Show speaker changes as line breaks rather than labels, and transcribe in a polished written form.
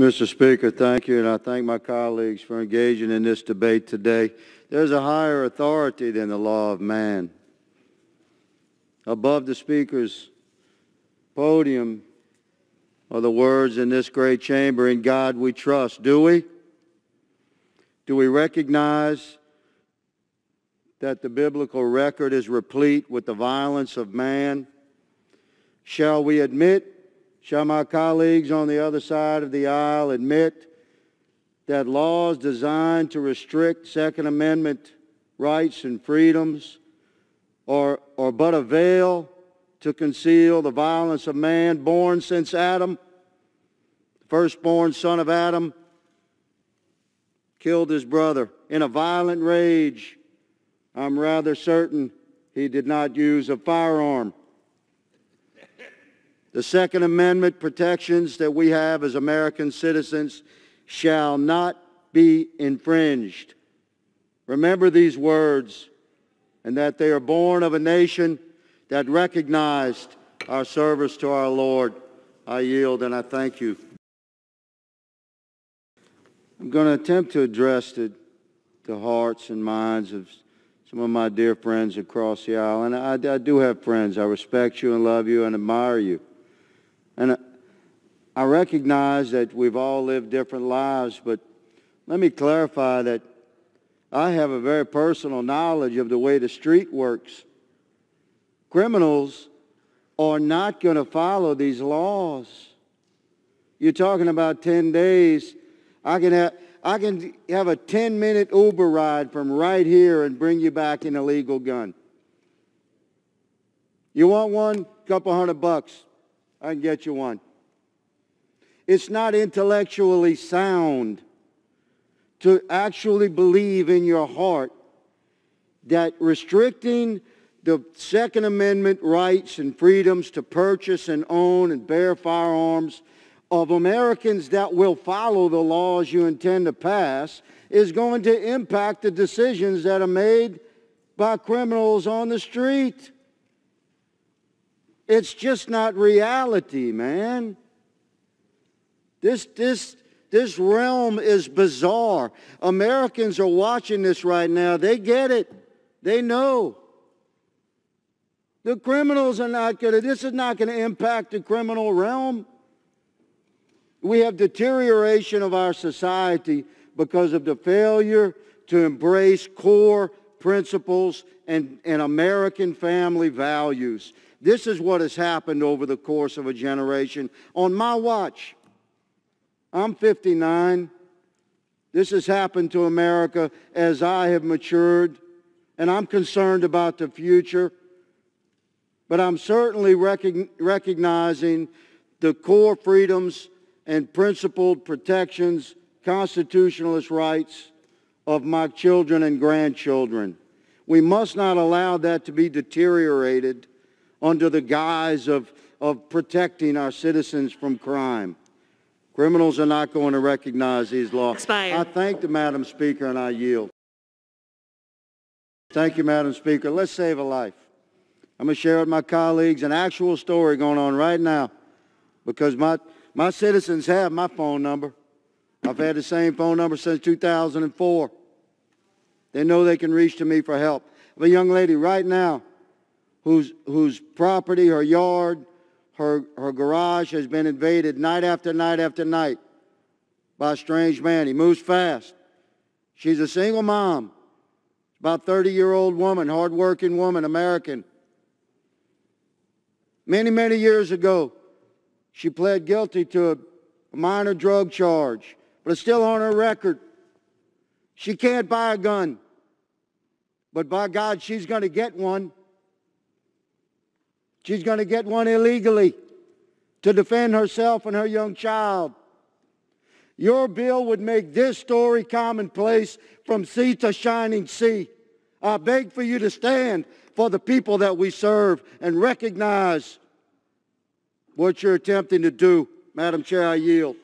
Mr. Speaker, thank you, and I thank my colleagues for engaging in this debate today. There's a higher authority than the law of man. Above the Speaker's podium are the words in this great chamber, "In God we trust." Do we? Do we recognize that the biblical record is replete with the violence of man? Shall we admit, shall my colleagues on the other side of the aisle admit that laws designed to restrict Second Amendment rights and freedoms are but a veil to conceal the violence of man born since Adam, the firstborn son of Adam, killed his brother in a violent rage? I'm rather certain he did not use a firearm. The Second Amendment protections that we have as American citizens shall not be infringed. Remember these words, and that they are born of a nation that recognized our service to our Lord. I yield and I thank you. I'm going to attempt to address the hearts and minds of some of my dear friends across the aisle. And I do have friends. I respect you and love you and admire you. And I recognize that we've all lived different lives, but let me clarify that I have a very personal knowledge of the way the street works. Criminals are not going to follow these laws. You're talking about 10 days. I can have a 10-minute Uber ride from right here and bring you back an illegal gun. You want one? Couple $100. I can get you one. It's not intellectually sound to actually believe in your heart that restricting the Second Amendment rights and freedoms to purchase and own and bear firearms of Americans that will follow the laws you intend to pass is going to impact the decisions that are made by criminals on the street. It's just not reality, man. This realm is bizarre. Americans are watching this right now. They get it. They know. The criminals are not going to, this is not going to impact the criminal realm. We have deterioration of our society because of the failure to embrace core principles and American family values. This is what has happened over the course of a generation. On my watch, I'm 59. This has happened to America as I have matured, and I'm concerned about the future. But I'm certainly recognizing the core freedoms and principled protections, constitutionalist rights of my children and grandchildren. We must not allow that to be deteriorated under the guise of protecting our citizens from crime. Criminals are not going to recognize these laws.
Expired.
I thank the Madam Speaker and I yield. Thank you, Madam Speaker. Let's save a life. I'm going to share with my colleagues an actual story going on right now because my citizens have my phone number. I've had the same phone number since 2004. They know they can reach to me for help. I have a young lady right now whose property, her yard, her garage has been invaded night after night after night by a strange man. He moves fast. She's a single mom, about 30-year-old woman, hardworking woman, American. Many, many years ago, she pled guilty to a minor drug charge, but it's still on her record. She can't buy a gun, but by God, she's going to get one. She's going to get one illegally to defend herself and her young child. Your bill would make this story commonplace from sea to shining sea. I beg for you to stand for the people that we serve and recognize what you're attempting to do. Madam Chair, I yield.